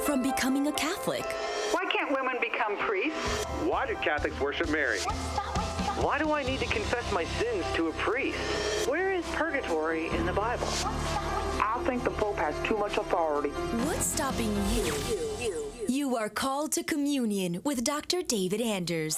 from becoming a Catholic. Why can't women become priests? Why do Catholics worship Mary? Why do I need to confess my sins to a priest? Where is purgatory in the Bible? I think the Pope has too much authority. What's stopping you? You are called to communion with Dr. David Anders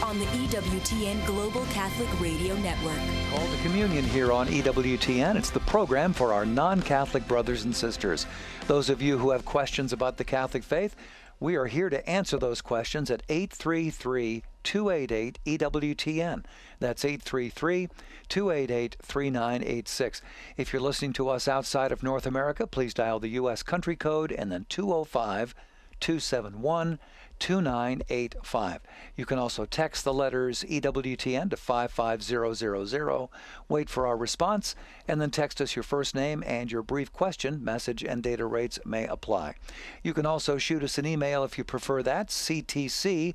on the EWTN Global Catholic Radio Network. Call to communion here on EWTN. It's the program for our non-Catholic brothers and sisters. Those of you who have questions about the Catholic faith, we are here to answer those questions at 833-288-EWTN. That's 833-288-3986. If you're listening to us outside of North America, please dial the U.S. country code and then 205-271-2985. You can also text the letters EWTN to 55000. Wait for our response, and then text us your first name and your brief question. Message and data rates may apply. You can also shoot us an email if you prefer that, ctc@ewtn.com,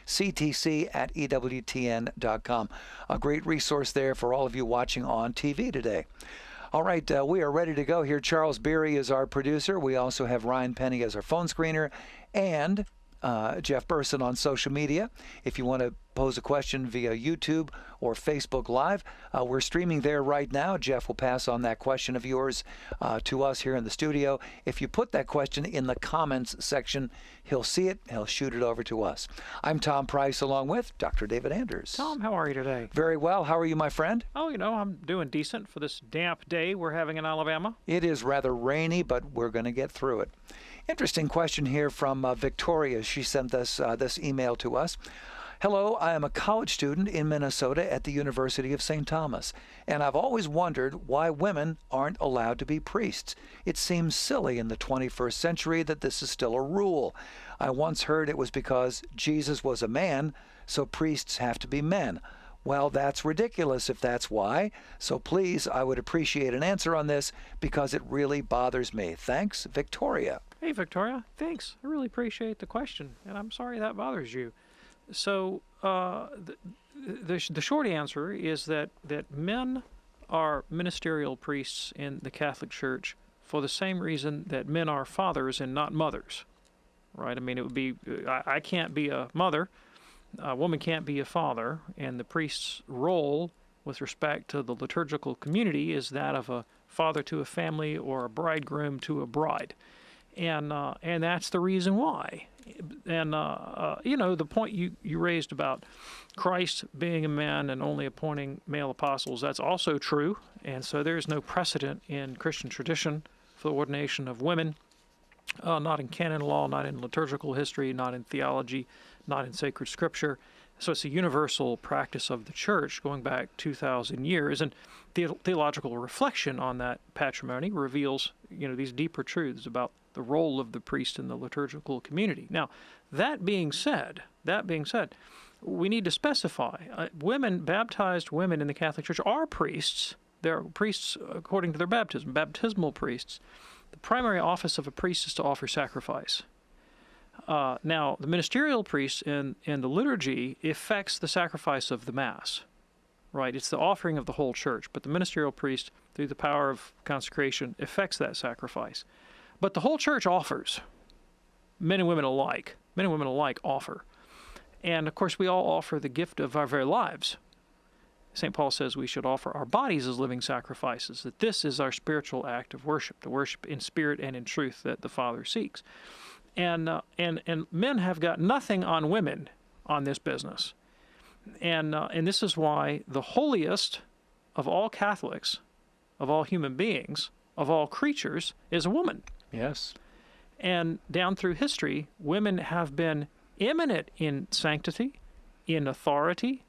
ctc@ewtn.com. A great resource there for all of you watching on TV today. All right, we are ready to go here. Charles Beery is our producer. We also have Ryan Penny as our phone screener, and Jeff Burson on social media. If you want to pose a question via YouTube or Facebook Live, we're streaming there right now. Jeff will pass on that question of yours to us here in the studio. If you put that question in the comments section, he'll see it, he'll shoot it over to us. I'm Tom Price along with Dr. David Anders. Tom, how are you today? Very well. How are you, my friend? Oh, I'm doing decent for this damp day we're having in Alabama. It is rather rainy, but we're going to get through it. Interesting question here from Victoria. She sent us this email to us. Hello, I am a college student in Minnesota at the University of St. Thomas, and I've always wondered why women aren't allowed to be priests. It seems silly in the 21st century that this is still a rule. I once heard it was because Jesus was a man, so priests have to be men. Well, that's ridiculous if that's why. So please, I would appreciate an answer on this because it really bothers me. Thanks, Victoria. Hey, Victoria. Thanks. I really appreciate the question, and I'm sorry that bothers you. So the short answer is that men are ministerial priests in the Catholic Church for the same reason that men are fathers and not mothers, right? I mean, it would be I can't be a mother, a woman can't be a father, and the priest's role with respect to the liturgical community is that of a father to a family or a bridegroom to a bride, and that's the reason why. And, the point you raised about Christ being a man and only appointing male apostles, that's also true. And so there's no precedent in Christian tradition for the ordination of women, not in canon law, not in liturgical history, not in theology, not in sacred scripture. So it's a universal practice of the church going back 2,000 years. And theological reflection on that patrimony reveals, these deeper truths about the role of the priest in the liturgical community. Now, that being said, we need to specify baptized women in the Catholic Church are priests. They're priests according to their baptism, baptismal priests. The primary office of a priest is to offer sacrifice. Now, the ministerial priest in the liturgy effects the sacrifice of the Mass, right? It's the offering of the whole church, but the ministerial priest, through the power of consecration, effects that sacrifice. But the whole church offers, men and women alike. Men and women alike offer. And, of course, we all offer the gift of our very lives. St. Paul says we should offer our bodies as living sacrifices, that this is our spiritual act of worship, the worship in spirit and in truth that the Father seeks. And men have got nothing on women on this business. And this is why the holiest of all Catholics, of all human beings, of all creatures, is a woman. Yes. And down through history, women have been eminent in sanctity, in authority,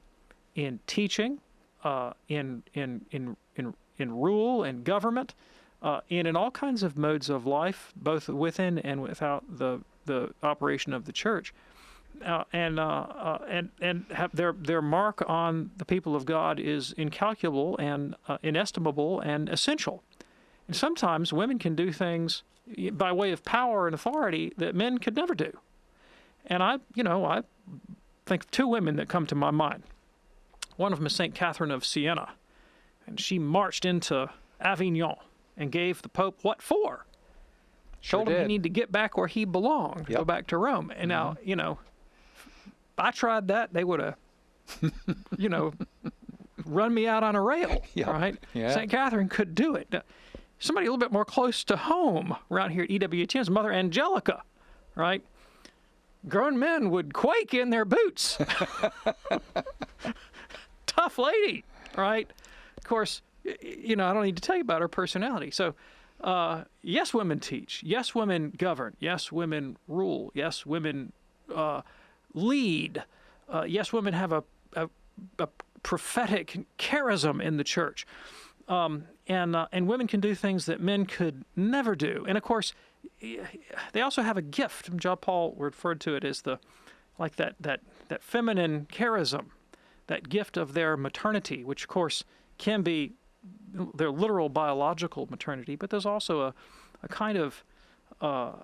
in teaching, in rule and government, in all kinds of modes of life, both within and without the operation of the church, and have their mark on the people of God is incalculable and inestimable and essential. And sometimes women can do things by way of power and authority that men could never do. And I think of two women that come to my mind. One of them is St. Catherine of Siena, and she marched into Avignon and gave the Pope what for? Sure Told him did. he needed to get back where he belonged, Yep. go back to Rome. And now, you know, if I tried that, they would have, you know, run me out on a rail, Yep. right? Yeah. St. Catherine could do it. Somebody a little bit more close to home around here at EWTN is Mother Angelica, right? Grown men would quake in their boots. Tough lady, right? Of course, you know, I don't need to tell you about her personality. So, yes, women teach. Yes, women govern. Yes, women rule. Yes, women lead. Yes, women have a prophetic charism in the church. And women can do things that men could never do. And of course, they also have a gift. John Paul referred to it as that feminine charism, that gift of their maternity, which of course can be their literal biological maternity, but there's also a kind of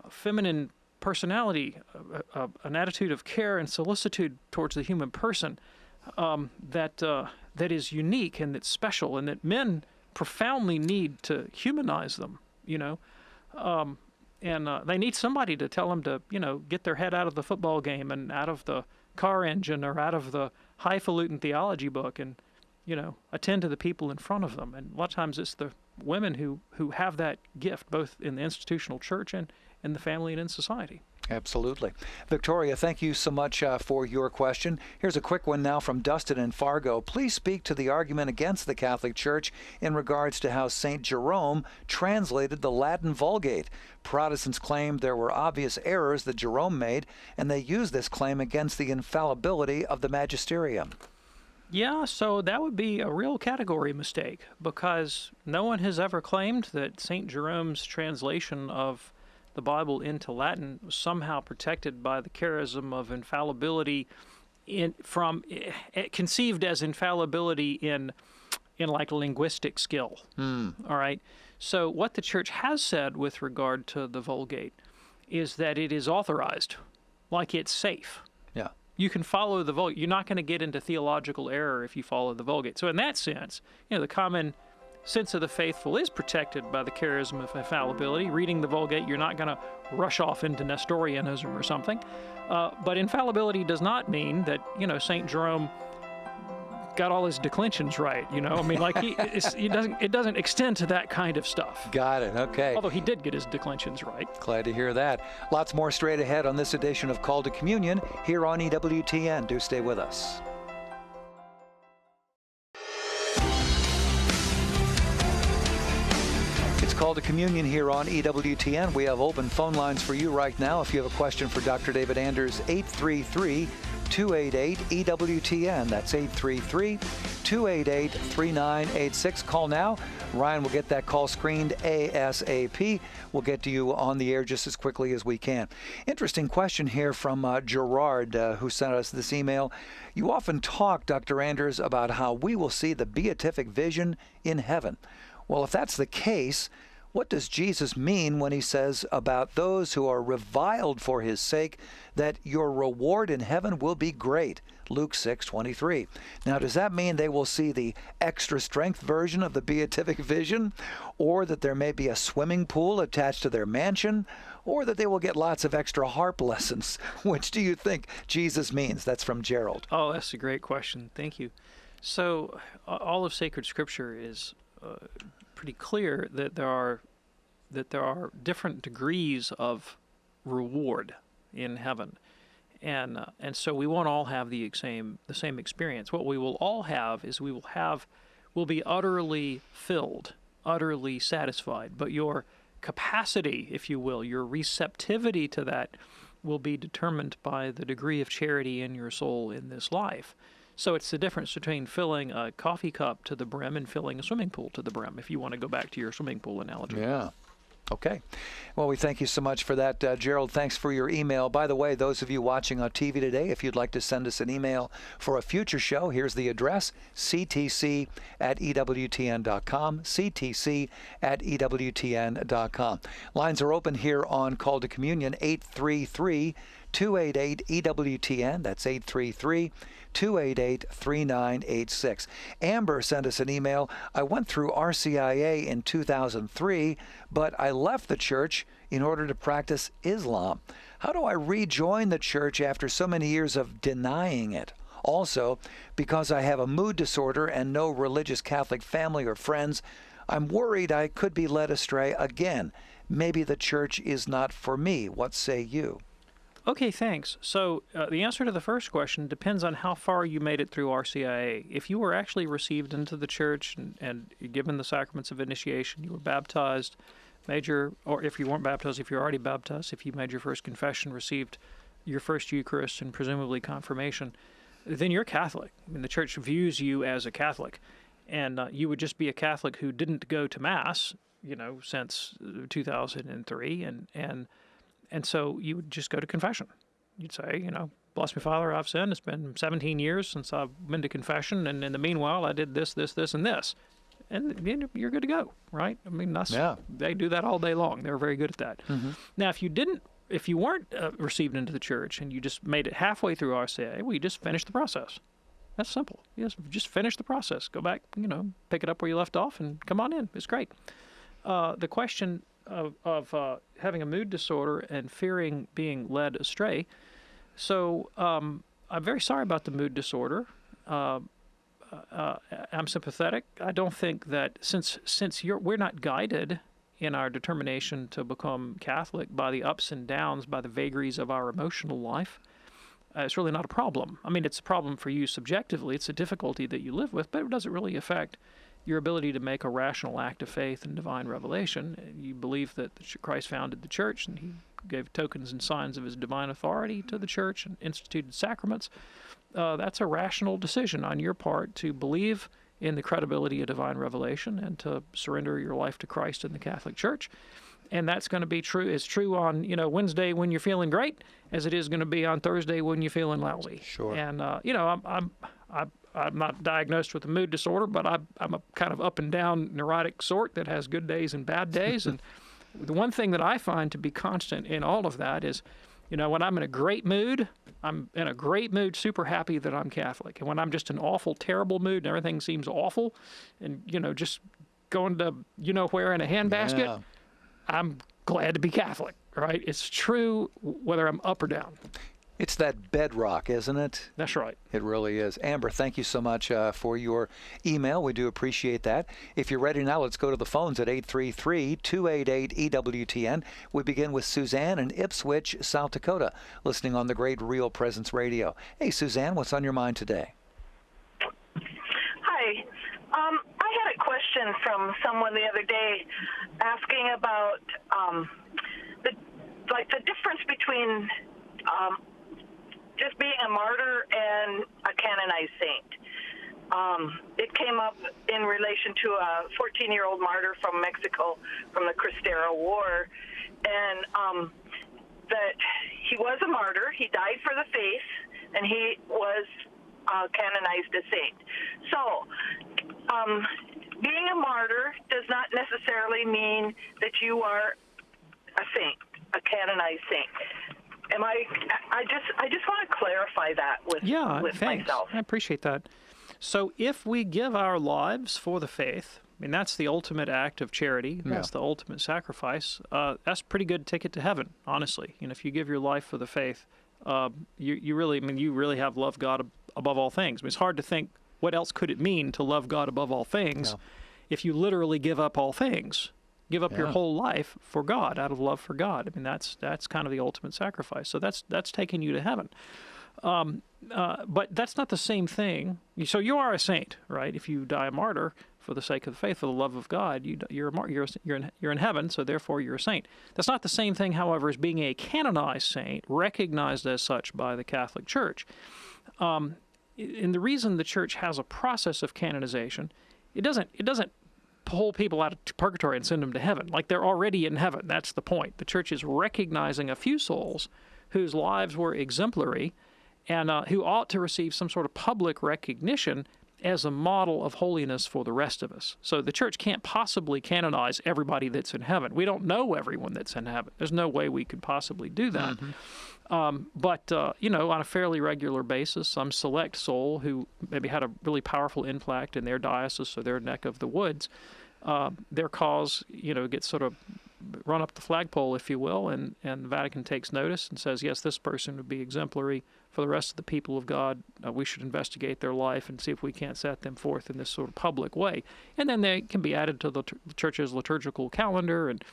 feminine personality, an attitude of care and solicitude towards the human person that is unique and that's special, and that men profoundly need to humanize them, you know. And they need somebody to tell them to, you know, get their head out of the football game and out of the car engine or out of the highfalutin theology book and, you know, attend to the people in front of them. And a lot of times it's the women who have that gift, both in the institutional church and in the family and in society. Absolutely. Victoria, thank you so much for your question. Here's a quick one now from Dustin in Fargo. Please speak to the argument against the Catholic Church in regards to how St. Jerome translated the Latin Vulgate. Protestants claim there were obvious errors that Jerome made, and they use this claim against the infallibility of the magisterium. Yeah, so that would be a real category mistake, because no one has ever claimed that St. Jerome's translation of the Bible into Latin was somehow protected by the charism of infallibility conceived as infallibility in like linguistic skill. All right. So what the church has said with regard to the Vulgate is that it is authorized, like it's safe. Yeah. You can follow the Vulgate. You're not going to get into theological error if you follow the Vulgate. So in that sense, you know, the common sense of the faithful is protected by the charism of infallibility. Reading the Vulgate, you're not going to rush off into Nestorianism or something. But infallibility does not mean that, you know, St. Jerome got all his declensions right, you know? I mean, like, it doesn't extend to that kind of stuff. Got it. Okay. Although he did get his declensions right. Glad to hear that. Lots more straight ahead on this edition of Call to Communion here on EWTN. Do stay with us. Call to Communion here on EWTN. We have open phone lines for you right now. If you have a question for Dr. David Anders, 833-288-EWTN. That's 833-288-3986. Call now. Ryan will get that call screened ASAP. We'll get to you on the air just as quickly as we can. Interesting question here from Gerard, who sent us this email. You often talk, Dr. Anders, about how we will see the beatific vision in heaven. Well, if that's the case, what does Jesus mean when he says about those who are reviled for his sake that your reward in heaven will be great? Luke 6:23. Now, does that mean they will see the extra strength version of the beatific vision, or that there may be a swimming pool attached to their mansion, or that they will get lots of extra harp lessons? Which do you think Jesus means? That's from Gerald. Oh, that's a great question. Thank you. So all of sacred scripture is pretty clear that there are different degrees of reward in heaven, and so we won't all have the same experience. What we will all have is we'll be utterly filled, utterly satisfied. But your capacity, if you will, your receptivity to that, will be determined by the degree of charity in your soul in this life. So it's the difference between filling a coffee cup to the brim and filling a swimming pool to the brim, if you want to go back to your swimming pool analogy. Yeah. Okay. Well, we thank you so much for that, Gerald. Thanks for your email. By the way, those of you watching on TV today, if you'd like to send us an email for a future show, here's the address, ctc@ewtn.com, ctc@ewtn.com. Lines are open here on Call to Communion, 833 833-288-EWTN. That's 833-288-3986. Amber sent us an email. I went through RCIA in 2003, but I left the church in order to practice Islam. How do I rejoin the church after so many years of denying it? Also, because I have a mood disorder and no religious Catholic family or friends, I'm worried I could be led astray again. Maybe the church is not for me. What say you? Okay, thanks. So the answer to the first question depends on how far you made it through RCIA. If you were actually received into the church and given the sacraments of initiation, you were baptized, or if you weren't baptized, if you're already baptized, if you made your first confession, received your first Eucharist and presumably confirmation, then you're Catholic. I mean, the church views you as a Catholic. And you would just be a Catholic who didn't go to Mass, since 2003. And so you would just go to confession. You'd say, bless me, Father, I've sinned. It's been 17 years since I've been to confession. And in the meanwhile, I did this, this, this, and this. And you're good to go, right? I mean, they do that all day long. They're very good at that. Mm-hmm. Now, if you weren't received into the church and you just made it halfway through RCA, well, you just finish the process. That's simple. Just finish the process. Go back, pick it up where you left off and come on in. It's great. The question of having a mood disorder and fearing being led astray. So I'm very sorry about the mood disorder. I'm sympathetic. I don't think that since we're not guided in our determination to become Catholic by the ups and downs, by the vagaries of our emotional life, it's really not a problem. I mean, it's a problem for you subjectively. It's a difficulty that you live with, but it doesn't really affect your ability to make a rational act of faith and divine revelation. You believe that Christ founded the church, and he gave tokens and signs of his divine authority to the church and instituted sacraments. That's a rational decision on your part to believe in the credibility of divine revelation and to surrender your life to Christ in the Catholic Church. And that's going to be true. It's true on Wednesday when you're feeling great, as it is going to be on Thursday when you're feeling lousy. Sure. And I'm not diagnosed with a mood disorder, but I'm a kind of up and down neurotic sort that has good days and bad days. And the one thing that I find to be constant in all of that is, when I'm in a great mood, I'm in a great mood, super happy that I'm Catholic. And when I'm just in an awful, terrible mood and everything seems awful, and just going to where in a handbasket. Yeah. I'm glad to be Catholic, right? It's true whether I'm up or down. It's that bedrock, isn't it? That's right. It really is. Amber, thank you so much for your email. We do appreciate that. If you're ready now, let's go to the phones at 833-288-EWTN. We begin with Suzanne in Ipswich, South Dakota, listening on the great Real Presence Radio. Hey, Suzanne, what's on your mind today? Hi. I had a question from someone the other day asking about the difference between just being a martyr and a canonized saint. It came up in relation to a 14-year-old martyr from Mexico from the Cristero War, and that he was a martyr. He died for the faith, and he was canonized a saint. So, being a martyr does not necessarily mean that you are a saint, a canonized saint. I just want to clarify that with myself. I appreciate that. So if we give our lives for the faith, I mean, that's the ultimate act of charity. That's the ultimate sacrifice. That's a pretty good ticket to heaven, honestly. If you give your life for the faith, you really have loved God above all things. I mean, it's hard to think what else could it mean to love God above all things if you literally give up all things. Give up your whole life for God, out of love for God. I mean, that's kind of the ultimate sacrifice. So that's taking you to heaven. But that's not the same thing. So you are a saint, right? If you die a martyr for the sake of the faith, for the love of God, you're in heaven. So therefore, you're a saint. That's not the same thing, however, as being a canonized saint, recognized as such by the Catholic Church. And the reason the Church has a process of canonization, it doesn't pull people out of purgatory and send them to heaven. Like, they're already in heaven. That's the point. The Church is recognizing a few souls whose lives were exemplary and who ought to receive some sort of public recognition as a model of holiness for the rest of us. So the church can't possibly canonize everybody that's in heaven. We don't know everyone that's in heaven. There's no way we could possibly do that. But on a fairly regular basis, some select soul who maybe had a really powerful impact in their diocese or their neck of the woods, their cause, gets sort of run up the flagpole, if you will, and the Vatican takes notice and says, yes, this person would be exemplary for the rest of the people of God. We should investigate their life and see if we can't set them forth in this sort of public way. And then they can be added to the church's liturgical calendar and,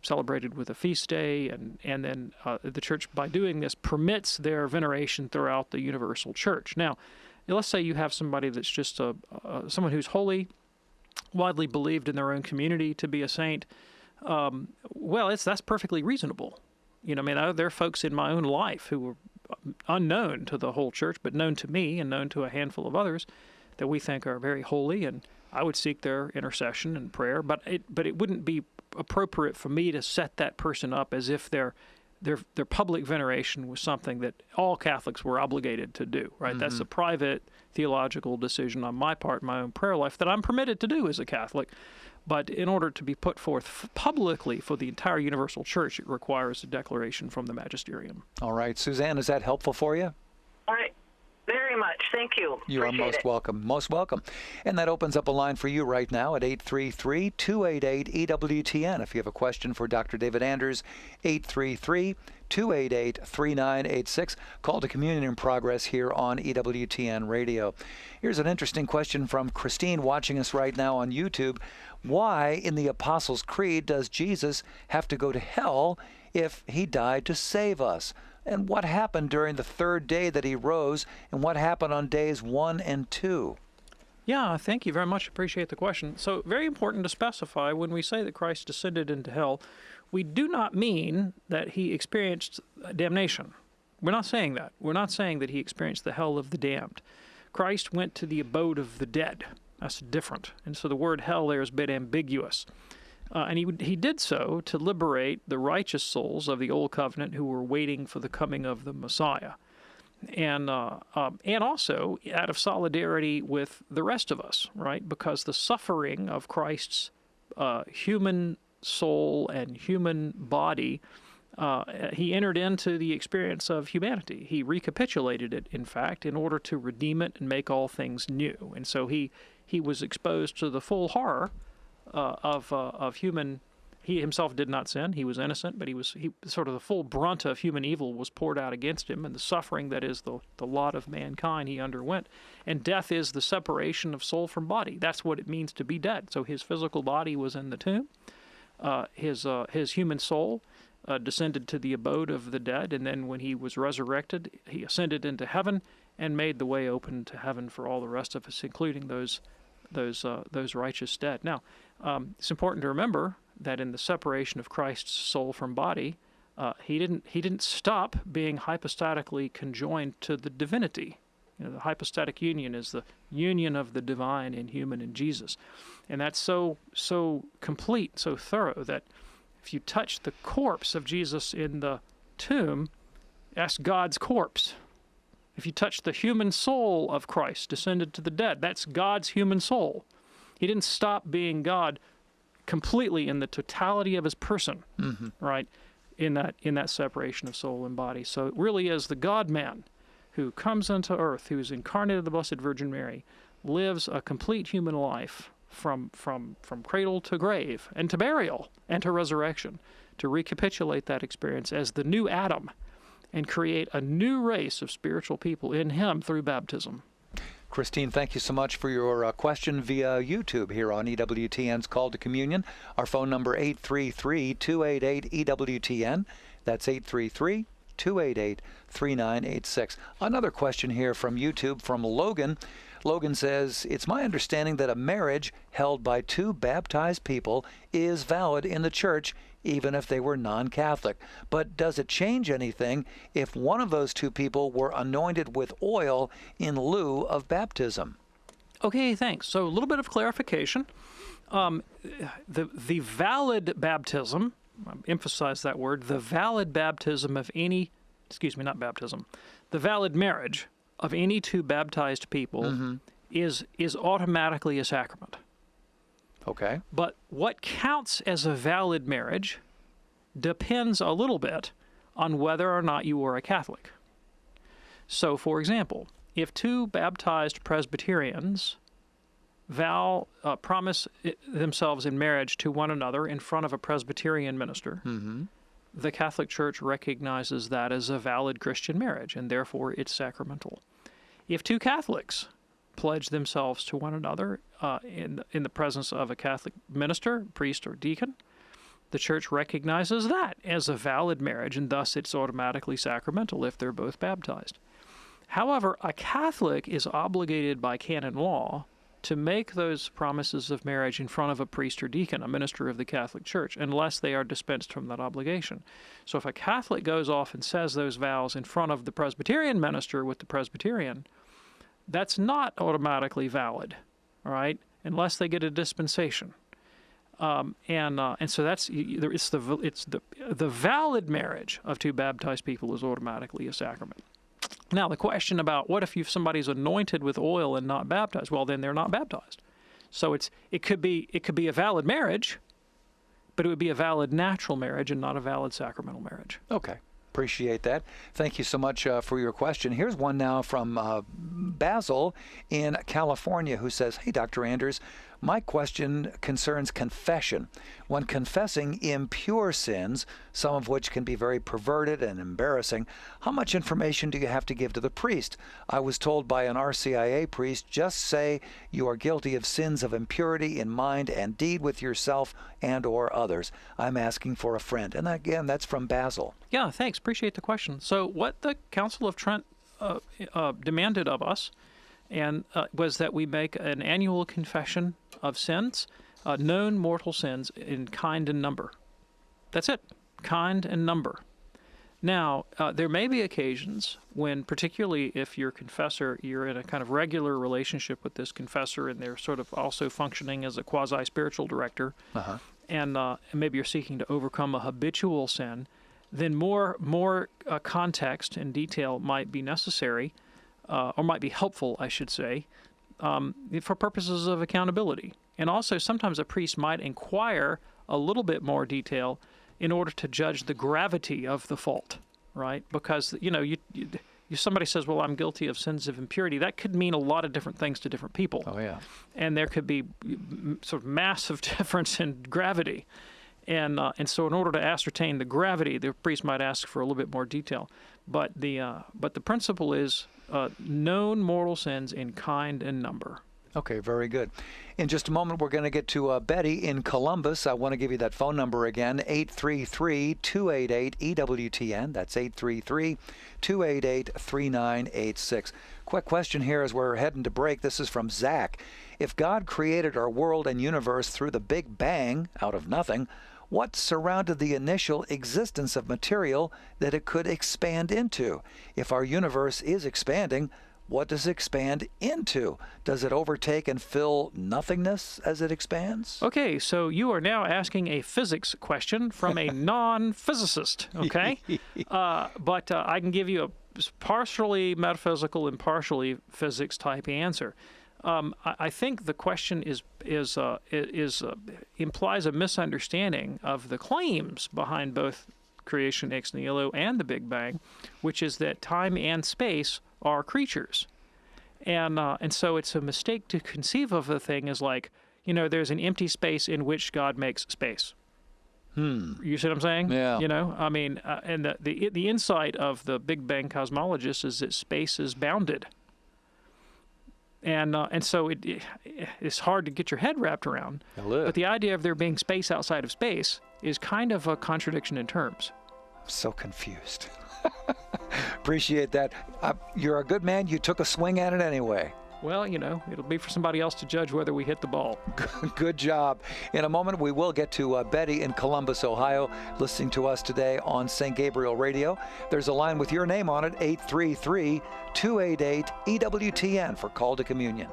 celebrated with a feast day. And then the church, by doing this, permits their veneration throughout the universal church. Now, let's say you have somebody that's just someone who's holy, widely believed in their own community to be a saint. That's perfectly reasonable. There are folks in my own life who were unknown to the whole church, but known to me and known to a handful of others that we think are very holy, and I would seek their intercession and prayer. But it wouldn't be appropriate for me to set that person up as if their public veneration was something that all Catholics were obligated to do. Right? Mm-hmm. That's a private theological decision on my part, my own prayer life, that I'm permitted to do as a Catholic. But in order to be put forth publicly for the entire universal church, it requires a declaration from the magisterium. All right. Suzanne, is that helpful for you? All right. Very much. Thank you. You are most welcome. Most welcome. And that opens up a line for you right now at 833-288-EWTN. If you have a question for Dr. David Anders, 833-288-3986. Call to Communion in Progress here on EWTN Radio. Here's an interesting question from Christine watching us right now on YouTube. Why in the Apostles' Creed does Jesus have to go to hell if he died to save us? And what happened during the third day that he rose, and what happened on days 1 and 2? Yeah, thank you very much. Appreciate the question. So very important to specify, when we say that Christ descended into hell, we do not mean that he experienced damnation. We're not saying that. We're not saying that he experienced the hell of the damned. Christ went to the abode of the dead. That's different. And so the word hell there is a bit ambiguous. And he did so to liberate the righteous souls of the Old Covenant who were waiting for the coming of the Messiah. And also out of solidarity with the rest of us, right? Because the suffering of Christ's human soul and human body, he entered into the experience of humanity. He recapitulated it, in fact, in order to redeem it and make all things new. And so he was exposed to the full horror of human. He himself did not sin. He was innocent, but he sort of the full brunt of human evil was poured out against him, and the suffering that is the lot of mankind he underwent. And death is the separation of soul from body. That's what it means to be dead. So his physical body was in the tomb. His human soul descended to the abode of the dead, and then when he was resurrected, he ascended into heaven and made the way open to heaven for all the rest of us, including those righteous dead. Now, it's important to remember that in the separation of Christ's soul from body, he didn't stop being hypostatically conjoined to the divinity. The hypostatic union is the union of the divine and human in Jesus, and that's so complete, so thorough that if you touch the corpse of Jesus in the tomb, that's God's corpse. If you touch the human soul of Christ descended to the dead, that's God's human soul. He didn't stop being God completely in the totality of his person, right? In that separation of soul and body. So it really is the God-man who comes into earth, who is incarnate of the Blessed Virgin Mary, lives a complete human life from cradle to grave and to burial and to resurrection, to recapitulate that experience as the new Adam and create a new race of spiritual people in him through baptism. Christine, thank you so much for your question via YouTube here on EWTN's Call to Communion. Our phone number 833-288-EWTN. That's 833-288-3986. Another question here from YouTube from Logan. Logan says, it's my understanding that a marriage held by two baptized people is valid in the church, even if they were non-Catholic. But does it change anything if one of those two people were anointed with oil in lieu of baptism? Okay, thanks. So a little bit of clarification. The valid baptism, I emphasize that word, the valid baptism of any, the valid marriage of any two baptized people is automatically a sacrament. Okay. But what counts as a valid marriage depends a little bit on whether or not you are a Catholic. So, for example, if two baptized Presbyterians promise themselves in marriage to one another in front of a Presbyterian minister, the Catholic Church recognizes that as a valid Christian marriage, and therefore it's sacramental. If two Catholics pledge themselves to one another in the presence of a Catholic minister, priest, or deacon, the Church recognizes that as a valid marriage, and thus it's automatically sacramental if they're both baptized. However, a Catholic is obligated by canon law to make those promises of marriage in front of a priest or deacon, a minister of the Catholic Church, unless they are dispensed from that obligation. So if a Catholic goes off and says those vows in front of the Presbyterian minister with the Presbyterian, that's not automatically valid, all right, unless they get a dispensation. And so that's the valid marriage of two baptized people is automatically a sacrament. Now, the question about what if somebody's anointed with oil and not baptized? Well, then they're not baptized. So it could be a valid marriage, but it would be a valid natural marriage and not a valid sacramental marriage. Okay. Appreciate that. Thank you so much for your question. Here's one now from Basil in California who says, "Hey, Dr. Anders, my question concerns confession. When confessing impure sins, some of which can be very perverted and embarrassing, how much information do you have to give to the priest? I was told by an RCIA priest, just say you are guilty of sins of impurity in mind and deed with yourself and or others. I'm asking for a friend." And again, that's from Basil. Yeah, thanks. Appreciate the question. So what the Council of Trent demanded of us was that we make an annual confession of sins, known mortal sins, in kind and number. That's it, kind and number. Now, there may be occasions when, particularly if your confessor, you're in a kind of regular relationship with this confessor and they're sort of also functioning as a quasi-spiritual director, and maybe you're seeking to overcome a habitual sin, then more context and detail might be necessary, or might be helpful, I should say, for purposes of accountability. And also, sometimes a priest might inquire a little bit more detail in order to judge the gravity of the fault, right? Because, somebody says, well, I'm guilty of sins of impurity. That could mean a lot of different things to different people. Oh, yeah. And there could be sort of massive difference in gravity. And so in order to ascertain the gravity, the priest might ask for a little bit more detail. But the principle is known mortal sins in kind and number. Okay, very good. In just a moment, we're going to get to Betty in Columbus. I want to give you that phone number again, 833-288-EWTN. That's 833-288-3986. Quick question here as we're heading to break. This is from Zach. If God created our world and universe through the Big Bang, out of nothing, what surrounded the initial existence of material that it could expand into? If our universe is expanding, what does it expand into? Does it overtake and fill nothingness as it expands? Okay, so you are now asking a physics question from a non-physicist, okay? But I can give you a partially metaphysical and partially physics-type answer. I think the question implies a misunderstanding of the claims behind both creation ex nihilo and the Big Bang, which is that time and space are creatures. And so it's a mistake to conceive of the thing as like, there's an empty space in which God makes space. You see what I'm saying? Yeah. And the insight of the Big Bang cosmologists is that space is bounded. And so it's hard to get your head wrapped around. But the idea of there being space outside of space is kind of a contradiction in terms. I'm so confused. Appreciate that. You're a good man. You took a swing at it anyway. Well, it'll be for somebody else to judge whether we hit the ball. Good job. In a moment, we will get to Betty in Columbus, Ohio, listening to us today on St. Gabriel Radio. There's a line with your name on it, 833-288-EWTN for Call to Communion.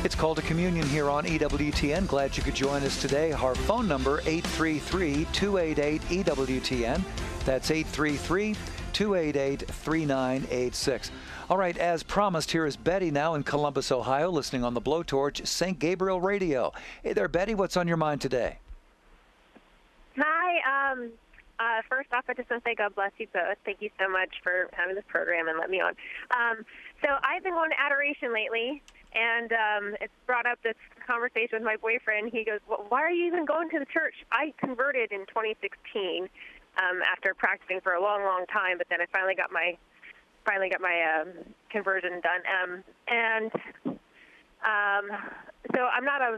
It's Call to Communion here on EWTN. Glad you could join us today. Our phone number, 833-288-EWTN. That's 833-288-EWTN. 288-3986. All right, as promised, here is Betty now in Columbus, Ohio, listening on the Blowtorch St. Gabriel Radio. Hey there, Betty, what's on your mind today? Hi. First off, I just want to say God bless you both. Thank you so much for having this program and letting me on. So I've been going to adoration lately, and it's brought up this conversation with my boyfriend. He goes, well, why are you even going to the church? I converted in 2016 after practicing for a long, long time, but then I finally got my conversion done. So I'm not a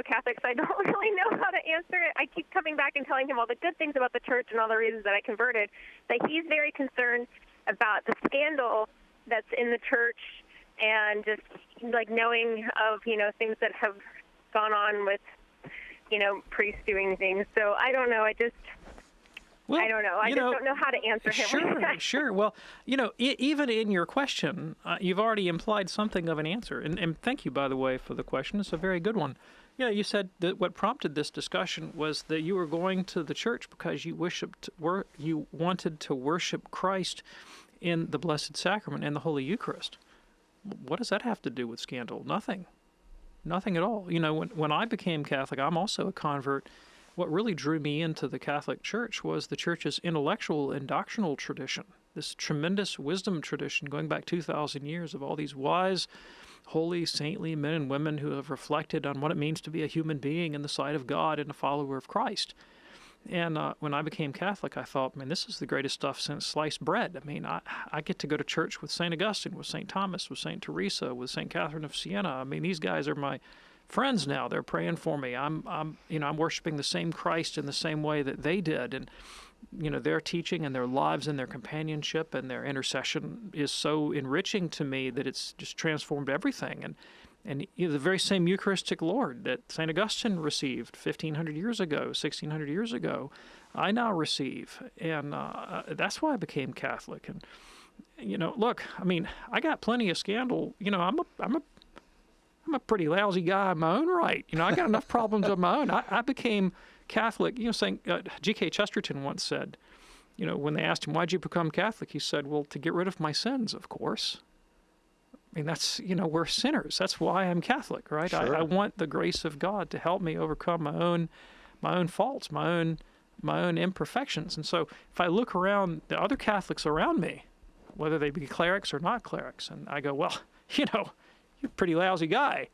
Catholic, so I don't really know how to answer it. I keep coming back and telling him all the good things about the church and all the reasons that I converted, but he's very concerned about the scandal that's in the church and just like knowing of, things that have gone on with, priests doing things. So I don't know. I don't know. I just don't know how to answer him. Sure. Well, even in your question, you've already implied something of an answer. And thank you, by the way, for the question. It's a very good one. You said that what prompted this discussion was that you were going to the church because you wanted to worship Christ in the Blessed Sacrament and the Holy Eucharist. What does that have to do with scandal? Nothing at all. When I became Catholic, I'm also a convert. What really drew me into the Catholic Church was the Church's intellectual and doctrinal tradition, this tremendous wisdom tradition going back 2,000 years of all these wise, holy, saintly men and women who have reflected on what it means to be a human being in the sight of God and a follower of Christ. And when I became Catholic, I thought, man, this is the greatest stuff since sliced bread. I mean, I get to go to church with St. Augustine, with St. Thomas, with St. Teresa, with St. Catherine of Siena. I mean, these guys are my friends now. They're praying for me. I'm worshiping the same Christ in the same way that they did, and their teaching and their lives and their companionship and their intercession is so enriching to me that it's just transformed everything. And the very same Eucharistic Lord that St. Augustine received 1,500 years ago, 1,600 years ago, I now receive, and that's why I became Catholic. And look, I mean, I got plenty of scandal. I'm a pretty lousy guy in my own right. I got enough problems of my own. I became Catholic. G.K. Chesterton once said, when they asked him, why'd you become Catholic? He said, well, to get rid of my sins, of course. I mean, that's, we're sinners. That's why I'm Catholic, right? Sure. I want the grace of God to help me overcome my own faults, my own imperfections. And so if I look around the other Catholics around me, whether they be clerics or not clerics, and I go, well, you're a pretty lousy guy.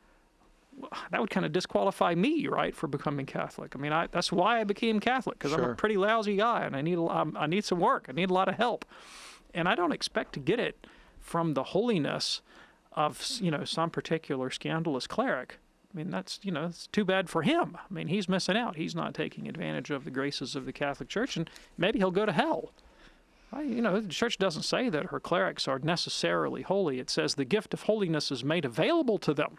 Well, that would kind of disqualify me, right, for becoming Catholic. I mean, that's why I became Catholic, because I'm a pretty lousy guy, and I need some work. I need a lot of help. And I don't expect to get it from the holiness of, some particular scandalous cleric. I mean, that's, it's too bad for him. I mean, he's missing out. He's not taking advantage of the graces of the Catholic Church, and maybe he'll go to hell. The Church doesn't say that her clerics are necessarily holy. It says the gift of holiness is made available to them.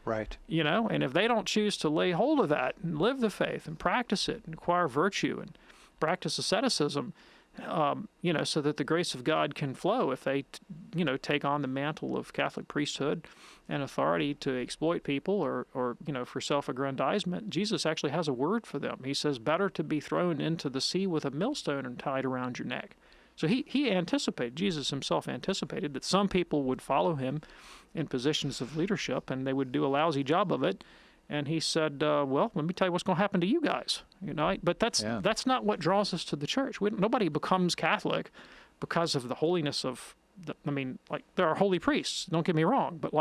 Right. And if they don't choose to lay hold of that and live the faith and practice it and acquire virtue and practice asceticism, so that the grace of God can flow, if they, take on the mantle of Catholic priesthood and authority to exploit people or for self-aggrandizement, Jesus actually has a word for them. He says, better to be thrown into the sea with a millstone and tied around your neck. So he anticipated, Jesus himself anticipated that some people would follow him in positions of leadership and they would do a lousy job of it. And he said, well, let me tell you what's going to happen to you guys. But that's not what draws us to the church. Nobody becomes Catholic because of the holiness of, there are holy priests, don't get me wrong, but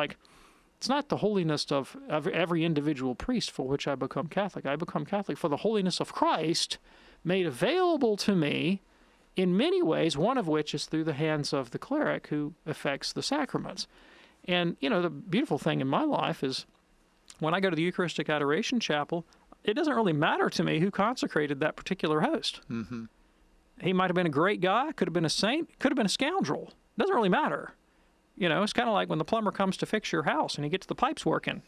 it's not the holiness of every individual priest for which I become Catholic. I become Catholic for the holiness of Christ made available to me in many ways, one of which is through the hands of the cleric who effects the sacraments. And, the beautiful thing in my life is when I go to the Eucharistic Adoration Chapel, it doesn't really matter to me who consecrated that particular host. Mm-hmm. He might have been a great guy, could have been a saint, could have been a scoundrel. It doesn't really matter. It's kind of like when the plumber comes to fix your house and he gets the pipes working.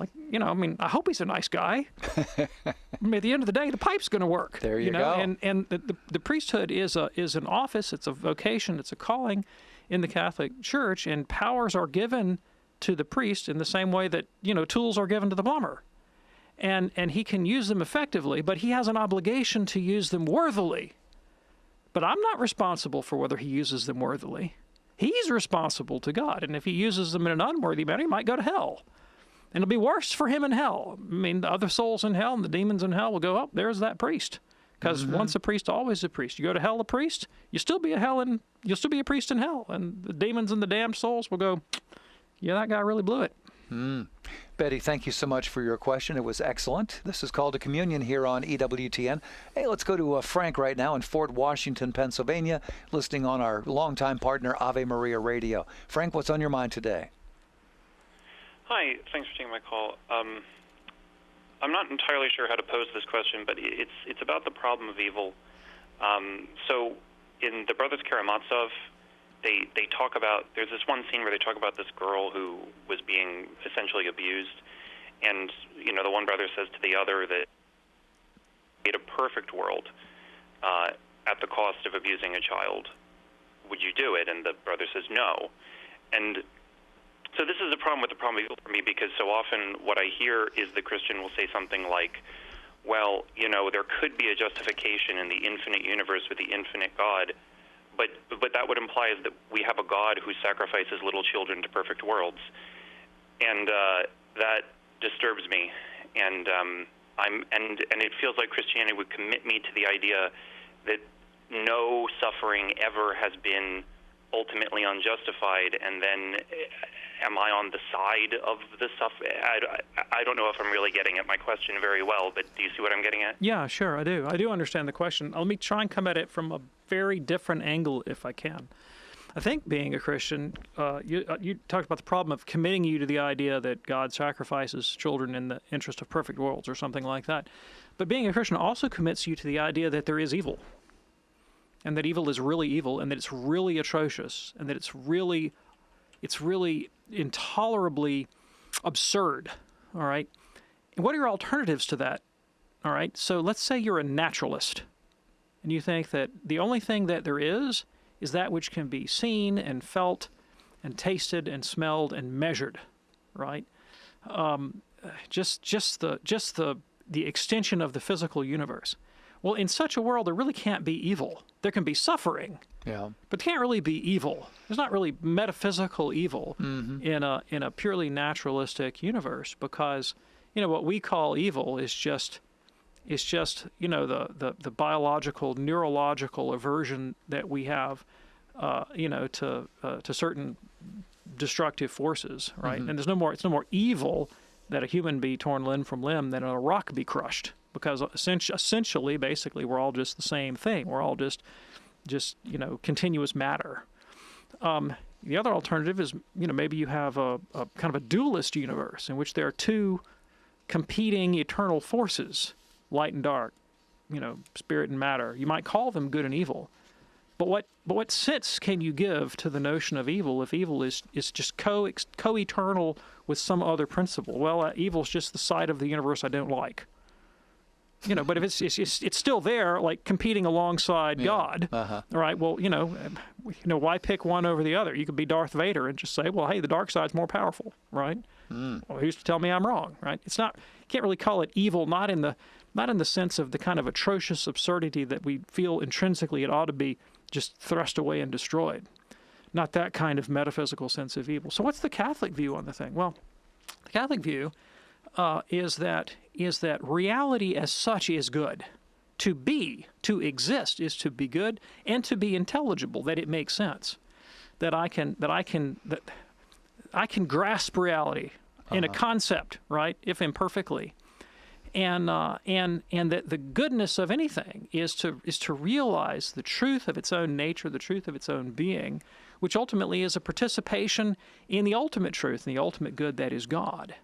I hope he's a nice guy. At the end of the day, the pipe's going to work. There you go. And the priesthood is an office, it's a vocation, it's a calling in the Catholic Church, and powers are given to the priest in the same way that, tools are given to the plumber. And he can use them effectively, but he has an obligation to use them worthily. But I'm not responsible for whether he uses them worthily. He's responsible to God. And if he uses them in an unworthy manner, he might go to hell. And it'll be worse for him in hell. I mean, the other souls in hell and the demons in hell will go, oh, there's that priest. Because once a priest, always a priest. You go to hell a priest, you'll still be a priest in hell. And the demons and the damned souls will go, yeah, that guy really blew it. Betty, thank you so much for your question. It was excellent. This is Called to Communion here on EWTN. Hey, let's go to Frank right now in Fort Washington, Pennsylvania, listening on our longtime partner, Ave Maria Radio. Frank, what's on your mind today? Hi, thanks for taking my call. I'm not entirely sure how to pose this question, but it's about the problem of evil. So in the Brothers Karamazov, they talk about, there's this one scene where they talk about this girl who was being essentially abused, and the one brother says to the other that in a perfect world, at the cost of abusing a child, would you do it? And the brother says no. And so this is a problem with the problem of evil for me, because so often what I hear is the Christian will say something like, well, there could be a justification in the infinite universe with the infinite God, but that would imply is that we have a God who sacrifices little children to perfect worlds, and that disturbs me, and it feels like Christianity would commit me to the idea that no suffering ever has been ultimately unjustified, and then am I on the side of the suffering? I don't know if I'm really getting at my question very well, but do you see what I'm getting at? Yeah, sure, I do. I do understand the question. Let me try and come at it from a very different angle if I can. I think being a Christian, you talked about the problem of committing you to the idea that God sacrifices children in the interest of perfect worlds or something like that. But being a Christian also commits you to the idea that there is evil, and that evil is really evil, and that it's really atrocious, and that it's really intolerably absurd, all right? And what are your alternatives to that, all right? So let's say you're a naturalist, and you think that the only thing that there is that which can be seen and felt and tasted and smelled and measured, right? Just the extension of the physical universe. Well, in such a world, there really can't be evil. There can be suffering, but there can't really be evil. There's not really metaphysical evil in a purely naturalistic universe, because what we call evil is just the biological, neurological aversion that we have to certain destructive forces, right? And it's no more evil that a human be torn limb from limb than a rock be crushed. Because essentially, basically, we're all just the same thing. We're all just continuous matter. The other alternative is, maybe you have a kind of a dualist universe in which there are two competing eternal forces, light and dark, spirit and matter. You might call them good and evil. But what sense can you give to the notion of evil if evil is just co-eternal with some other principle? Well, evil is just the side of the universe I don't like. But if it's still there, like competing alongside God, right? Well, why pick one over the other? You could be Darth Vader and just say, well, hey, the dark side's more powerful, right? Well, who's to tell me I'm wrong, right? It's not. You can't really call it evil, not in the sense of the kind of atrocious absurdity that we feel intrinsically it ought to be just thrust away and destroyed. Not that kind of metaphysical sense of evil. So what's the Catholic view on the thing? Well, the Catholic view is that reality as such is good. To exist is to be good and to be intelligible, that it makes sense. That I can grasp reality in a concept, right, if imperfectly. And that the goodness of anything is to realize the truth of its own nature, the truth of its own being, which ultimately is a participation in the ultimate truth and the ultimate good that is God.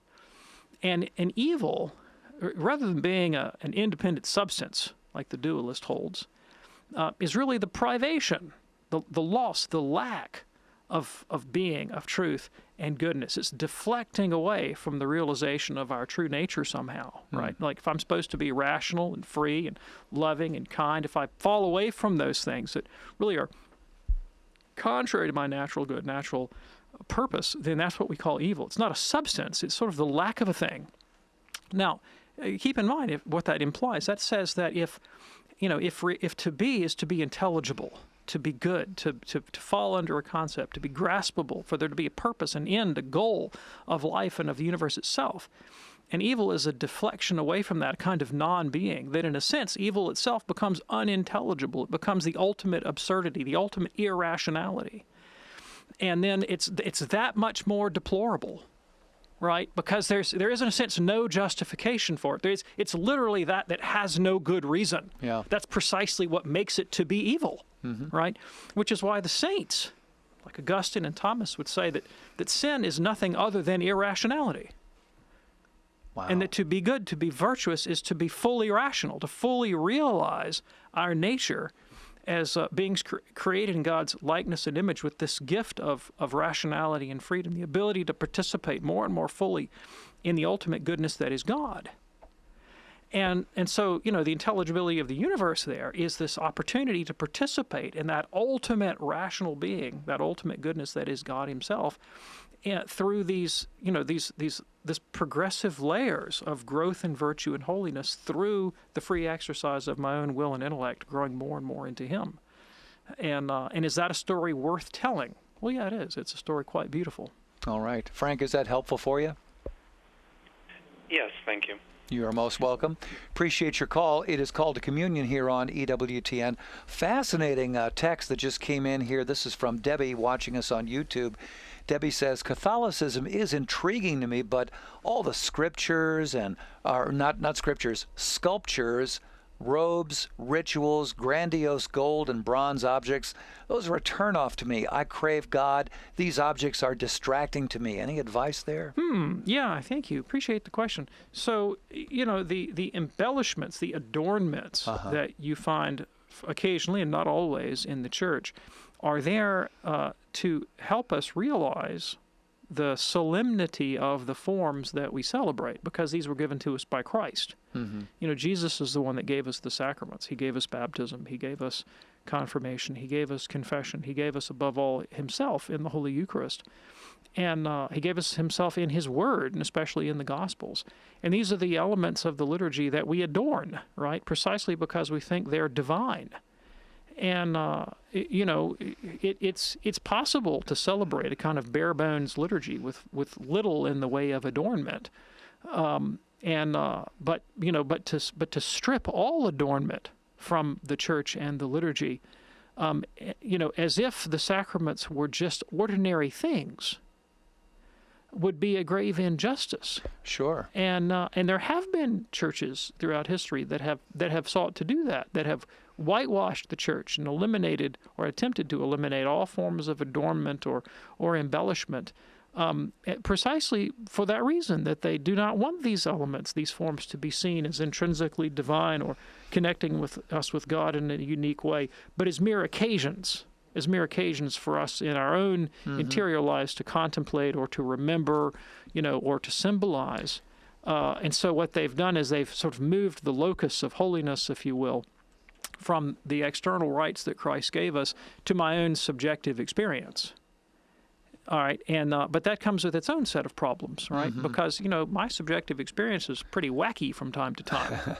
And evil, rather than being an independent substance, like the dualist holds, is really the privation, the loss, the lack of being, of truth and goodness. It's deflecting away from the realization of our true nature somehow, right? Like if I'm supposed to be rational and free and loving and kind, if I fall away from those things that really are contrary to my natural good, natural purpose, then that's what we call evil. It's not a substance. It's sort of the lack of a thing. Now, keep in mind what that implies. That says that if if to be is to be intelligible, to be good, to fall under a concept, to be graspable, for there to be a purpose, an end, a goal of life and of the universe itself. And evil is a deflection away from that kind of non-being, that in a sense, evil itself becomes unintelligible. It becomes the ultimate absurdity, the ultimate irrationality. And then it's that much more deplorable, right? Because there is, in a sense, no justification for it. It's literally that has no good reason. Yeah. That's precisely what makes it to be evil, right? Which is why the saints, like Augustine and Thomas, would say that sin is nothing other than irrationality. Wow. And that to be good, to be virtuous, is to be fully rational, to fully realize our nature as beings created in God's likeness and image with this gift of rationality and freedom, the ability to participate more and more fully in the ultimate goodness that is God. And so, the intelligibility of the universe there is this opportunity to participate in that ultimate rational being, that ultimate goodness that is God himself, through these progressive layers of growth in virtue and holiness through the free exercise of my own will and intellect, growing more and more into him. And is that a story worth telling? Well, yeah, it is. It's a story quite beautiful. All right. Frank, is that helpful for you? Yes, thank you. You are most welcome. Appreciate your call. It is Called to Communion here on EWTN. Fascinating text that just came in here. This is from Debbie watching us on YouTube. Debbie says, Catholicism is intriguing to me, but all the scriptures not scriptures, sculptures, robes, rituals, grandiose gold and bronze objects, those are a turnoff to me. I crave God. These objects are distracting to me. Any advice there? Yeah, thank you. Appreciate the question. So, the embellishments, the adornments that you find occasionally and not always in the church are there to help us realize the solemnity of the forms that we celebrate, because these were given to us by Christ. Jesus is the one that gave us the sacraments. He gave us baptism. He gave us confirmation. He gave us confession. He gave us, above all, himself in the Holy Eucharist. And he gave us himself in his word, and especially in the Gospels. And these are the elements of the liturgy that we adorn, right? Precisely because we think they're divine. And, it's possible to celebrate a kind of bare bones liturgy with little in the way of adornment. But to strip all adornment from the church and the liturgy, as if the sacraments were just ordinary things, would be a grave injustice. Sure. And there have been churches throughout history that have sought to do that have whitewashed the church and eliminated or attempted to eliminate all forms of adornment or embellishment, precisely for that reason, that they do not want these elements, these forms, to be seen as intrinsically divine or connecting with us with God in a unique way, but as mere occasions for us in our own interior lives to contemplate or to remember, or to symbolize. And so what they've done is they've sort of moved the locus of holiness, if you will, from the external rites that Christ gave us to my own subjective experience. All right, and but that comes with its own set of problems, right? Because, my subjective experience is pretty wacky from time to time.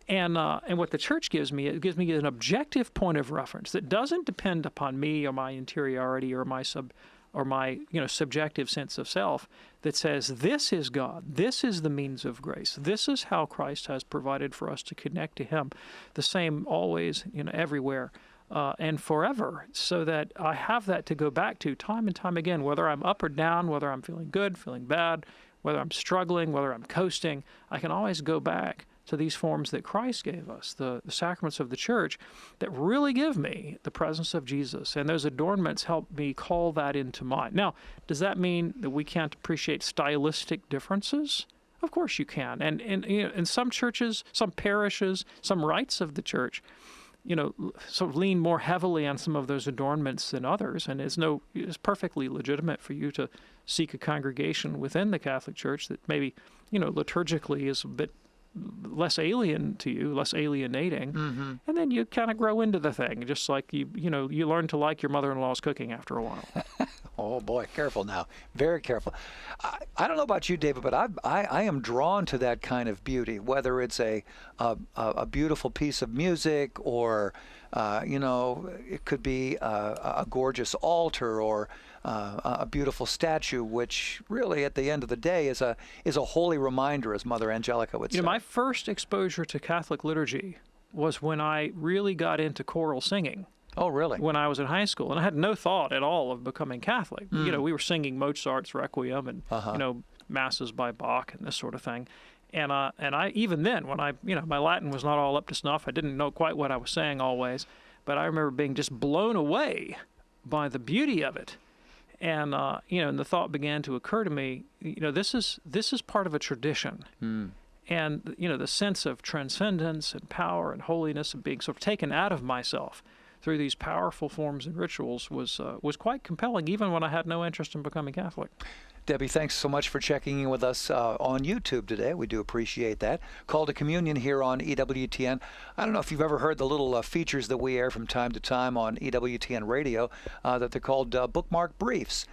And what the church gives me, it gives me an objective point of reference that doesn't depend upon me or my interiority or my subjective sense of self, that says this is God, this is the means of grace, this is how Christ has provided for us to connect to Him, the same always, everywhere, and forever, so that I have that to go back to time and time again, whether I'm up or down, whether I'm feeling good, feeling bad, whether I'm struggling, whether I'm coasting. I can always go back to these forms that Christ gave us, the sacraments of the church, that really give me the presence of Jesus. And those adornments help me call that into mind. Now, does that mean that we can't appreciate stylistic differences? Of course you can. And in some churches, some parishes, some rites of the church, sort of lean more heavily on some of those adornments than others. And it's perfectly legitimate for you to seek a congregation within the Catholic Church that maybe, liturgically is a bit less alien to you, less alienating, and then you kind of grow into the thing, just like you learn to like your mother-in-law's cooking after a while. Oh boy, careful now. Very careful. I don't know about you, David, but I am drawn to that kind of beauty, whether it's a beautiful piece of music or, it could be a gorgeous altar or a beautiful statue, which really at the end of the day is a holy reminder, as Mother Angelica would say. My first exposure to Catholic liturgy was when I really got into choral singing. Oh, really? When I was in high school, and I had no thought at all of becoming Catholic. We were singing Mozart's Requiem and masses by Bach and this sort of thing. And I even then, when my Latin was not all up to snuff, I didn't know quite what I was saying always, but I remember being just blown away by the beauty of it. And and the thought began to occur to me, this is part of a tradition. And the sense of transcendence and power and holiness and being sort of taken out of myself through these powerful forms and rituals was quite compelling, even when I had no interest in becoming Catholic. Debbie, thanks so much for checking in with us on YouTube today. We do appreciate that. Call to Communion here on EWTN. I don't know if you've ever heard the little features that we air from time to time on EWTN radio that they're called bookmark briefs.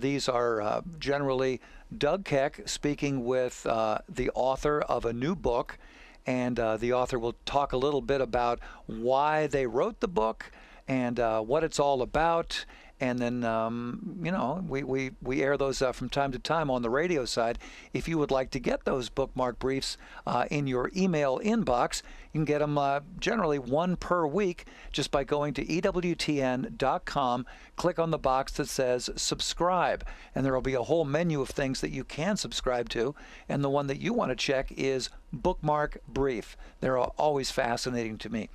These are generally Doug Keck speaking with the author of a new book, and the author will talk a little bit about why they wrote the book and what it's all about. And then, we air those from time to time on the radio side. If you would like to get those bookmark briefs in your email inbox, you can get them generally one per week just by going to EWTN.com, click on the box that says subscribe, and there will be a whole menu of things that you can subscribe to, and the one that you want to check is bookmark brief. They're always fascinating to me.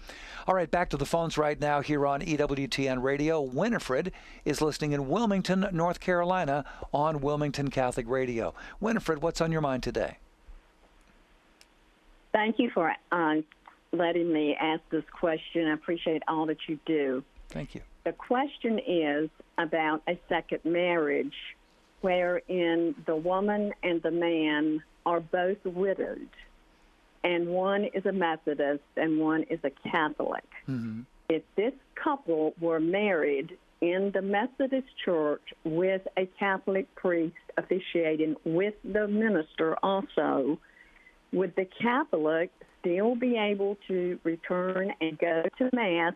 All right, back to the phones right now here on EWTN Radio. Winifred is listening in Wilmington, North Carolina on Wilmington Catholic Radio. Winifred, what's on your mind today? Thank you for letting me ask this question. I appreciate all that you do. Thank you. The question is about a second marriage wherein the woman and the man are both widowed, and one is a Methodist and one is a Catholic. Mm-hmm. If this couple were married in the Methodist church with a Catholic priest officiating with the minister also, would the Catholic still be able to return and go to Mass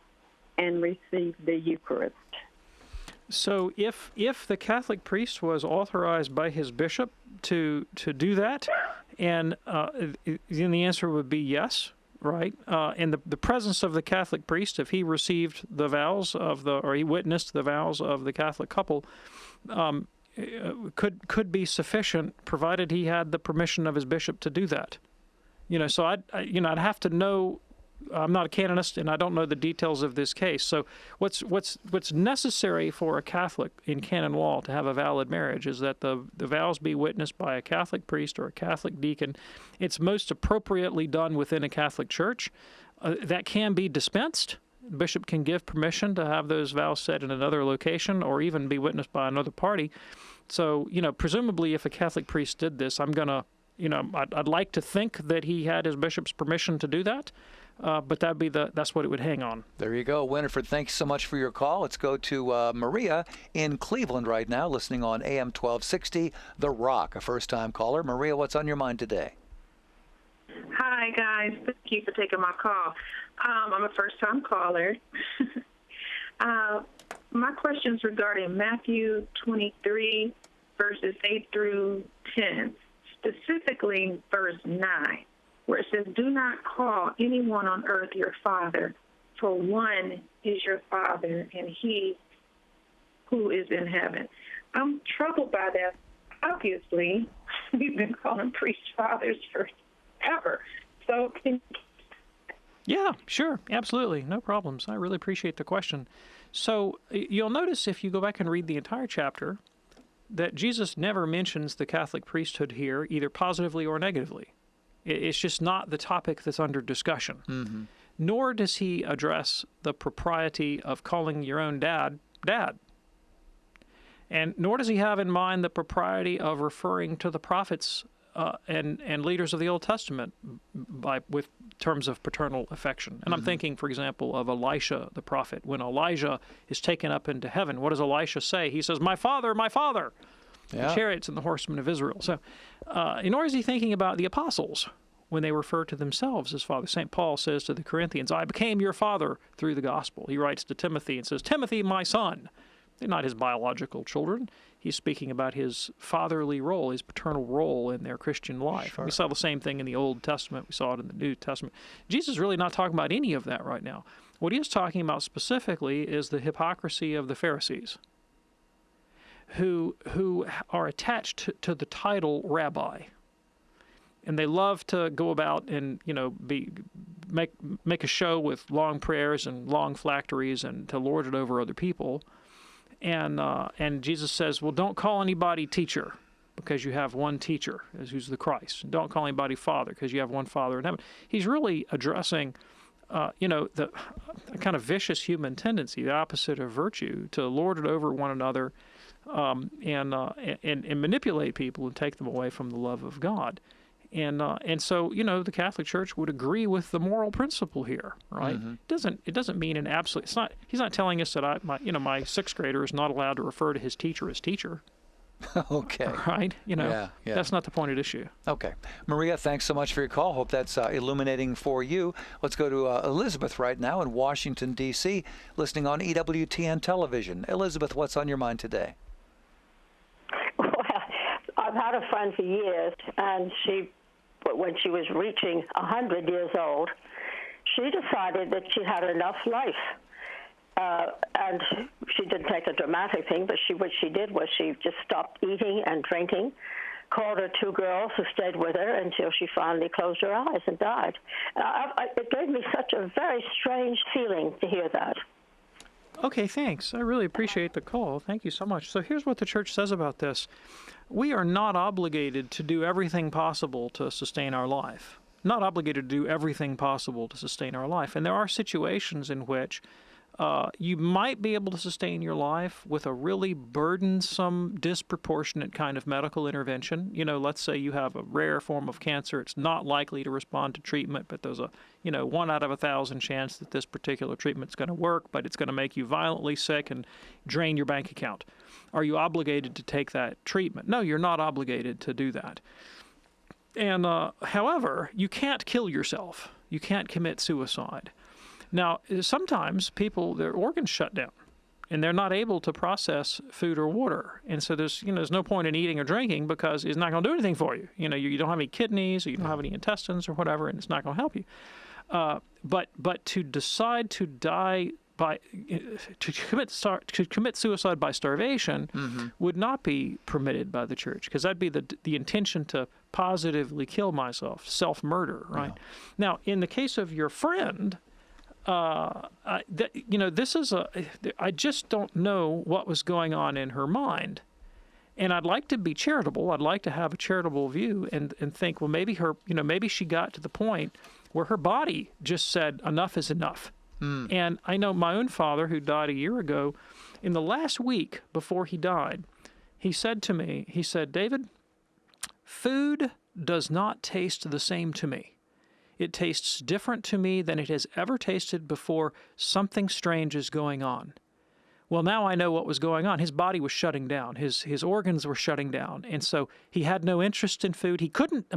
and receive the Eucharist? So if the Catholic priest was authorized by his bishop to do that, and then the answer would be yes, right? In the presence of the Catholic priest, if he received the vows or he witnessed the vows of the Catholic couple, could be sufficient, provided he had the permission of his bishop to do that. So I'd have to know. I'm not a canonist, and I don't know the details of this case. So what's necessary for a Catholic in canon law to have a valid marriage is that the vows be witnessed by a Catholic priest or a Catholic deacon. It's most appropriately done within a Catholic church. That can be dispensed. The bishop can give permission to have those vows said in another location or even be witnessed by another party. So, presumably if a Catholic priest did this, I'm going to, I'd like to think that he had his bishop's permission to do that. But that's what it would hang on. There you go. Winifred, thanks so much for your call. Let's go to Maria in Cleveland right now, listening on AM 1260, The Rock, a first-time caller. Maria, what's on your mind today? Hi, guys. Thank you for taking my call. I'm a first-time caller. My question's regarding Matthew 23, verses 8 through 10, specifically verse 9. Where it says, do not call anyone on earth your father, for one is your Father, and he who is in heaven. I'm troubled by that. Obviously, we've been calling priests fathers forever. So, yeah, sure, absolutely, no problems. I really appreciate the question. So you'll notice if you go back and read the entire chapter that Jesus never mentions the Catholic priesthood here, either positively or negatively. It's just not the topic that's under discussion. Mm-hmm. Nor does he address the propriety of calling your own dad, Dad. And nor does he have in mind the propriety of referring to the prophets and leaders of the Old Testament with terms of paternal affection. And I'm thinking, for example, of Elisha the prophet. When Elijah is taken up into heaven, what does Elisha say? He says, my father, the chariots and the horsemen of Israel. So nor is he thinking about the apostles when they refer to themselves as father. St. Paul says to the Corinthians, I became your father through the gospel. He writes to Timothy and says, Timothy, my son. They're not his biological children. He's speaking about his fatherly role, his paternal role in their Christian life. Sure. We saw the same thing in the Old Testament. We saw it in the New Testament. Jesus is really not talking about any of that right now. What he is talking about specifically is the hypocrisy of the Pharisees, who are attached to the title rabbi. And they love to go about and, make a show with long prayers and long phylacteries and to lord it over other people. And Jesus says, well, don't call anybody teacher because you have one teacher, who's the Christ. Don't call anybody father because you have one Father in heaven. He's really addressing, the kind of vicious human tendency, the opposite of virtue, to lord it over one another and manipulate people and take them away from the love of God. And so, the Catholic Church would agree with the moral principle here, right? It doesn't mean an absolute. He's not telling us that my sixth grader is not allowed to refer to his teacher as teacher. Okay. Right? That's not the point at issue. Okay. Maria, thanks so much for your call. Hope that's illuminating for you. Let's go to Elizabeth right now in Washington, D.C., listening on EWTN television. Elizabeth, what's on your mind today? Well, I've had a friend for years, and when she was reaching 100 years old, she decided that she had enough life. And she didn't take a dramatic thing, but what she did was she just stopped eating and drinking, called her two girls who stayed with her until she finally closed her eyes and died. It gave me such a very strange feeling to hear that. Okay, thanks. I really appreciate the call. Thank you so much. So here's what the Church says about this. We are not obligated to do everything possible to sustain our life. Not obligated to do everything possible to sustain our life. And there are situations in which you might be able to sustain your life with a really burdensome, disproportionate kind of medical intervention. Let's say you have a rare form of cancer. It's not likely to respond to treatment, but there's a 1 out of 1,000 chance that this particular treatment's going to work, but it's going to make you violently sick and drain your bank account. Are you obligated to take that treatment? No, you're not obligated to do that. And however, you can't kill yourself. You can't commit suicide. Now, sometimes their organs shut down, and they're not able to process food or water. And so there's no point in eating or drinking because it's not going to do anything for you. You don't have any kidneys, or you don't have any intestines or whatever, and it's not going to help you. But to decide to die to commit suicide by starvation would not be permitted by the Church, because that'd be the intention to positively kill myself, self-murder, right? Yeah. Now, in the case of your friend, this is I just don't know what was going on in her mind. And I'd like to be charitable. I'd like to have a charitable view and think, well, maybe maybe she got to the point where her body just said enough is enough. And I know my own father, who died a year ago, in the last week before he died, he said to me, David, food does not taste the same to me. It tastes different to me than it has ever tasted before. Something strange is going on. Well, now I know what was going on. His body was shutting down. His organs were shutting down. And so he had no interest in food. He couldn't,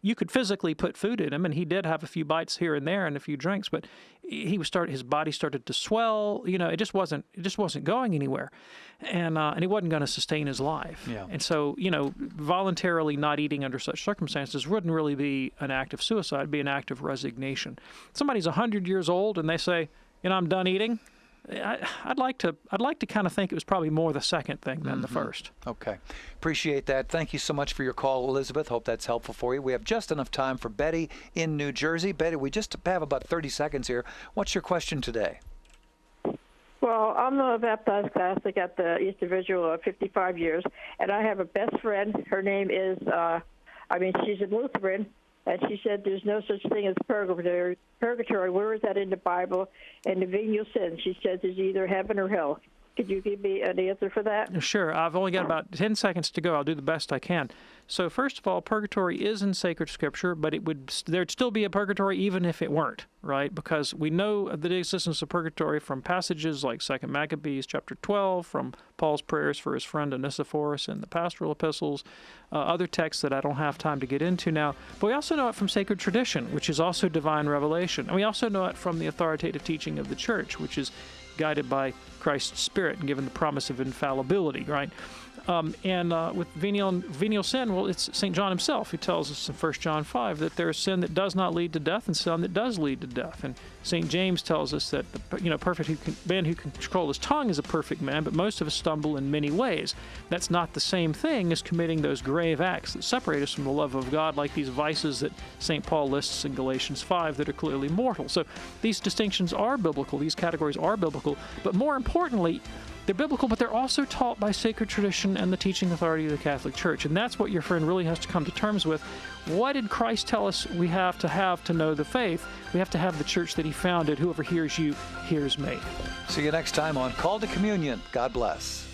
you could physically put food in him, and he did have a few bites here and there and a few drinks, but his body started to swell. It just wasn't going anywhere. And he wasn't going to sustain his life. Yeah. And so, voluntarily not eating under such circumstances wouldn't really be an act of suicide, it'd be an act of resignation. Somebody's 100 years old and they say, I'm done eating. I'd like to kind of think it was probably more the second thing than the first. Okay. Appreciate that. Thank you so much for your call, Elizabeth. Hope that's helpful for you. We have just enough time for Betty in New Jersey. Betty, we just have about 30 seconds here. What's your question today? Well, I'm a baptized Catholic at the Eastern Vigil of 55 years, and I have a best friend. Her name is, she's a Lutheran, and she said there's no such thing as purgatory. Where is that in the Bible? And the venial sin, she says, is either heaven or hell. Could you give me an answer for that? Sure. I've only got about 10 seconds to go. I'll do the best I can. So first of all, purgatory is in sacred scripture, but there'd still be a purgatory even if it weren't, right? Because we know the existence of purgatory from passages like 2 Maccabees chapter 12, from Paul's prayers for his friend Onesiphorus in the pastoral epistles, other texts that I don't have time to get into now. But we also know it from sacred tradition, which is also divine revelation. And we also know it from the authoritative teaching of the church, which is guided by Christ's Spirit and given the promise of infallibility, right? With venial sin, well, it's St. John himself who tells us in 1 John 5 that there is sin that does not lead to death and sin that does lead to death. And St. James tells us that man who can control his tongue is a perfect man, but most of us stumble in many ways. That's not the same thing as committing those grave acts that separate us from the love of God, like these vices that St. Paul lists in Galatians 5 that are clearly mortal. So these distinctions are biblical, these categories are biblical, but more importantly, they're biblical, but they're also taught by sacred tradition and the teaching authority of the Catholic Church. And that's what your friend really has to come to terms with. What did Christ tell us we have to know the faith? We have to have the church that he founded. Whoever hears you, hears me. See you next time on Call to Communion. God bless.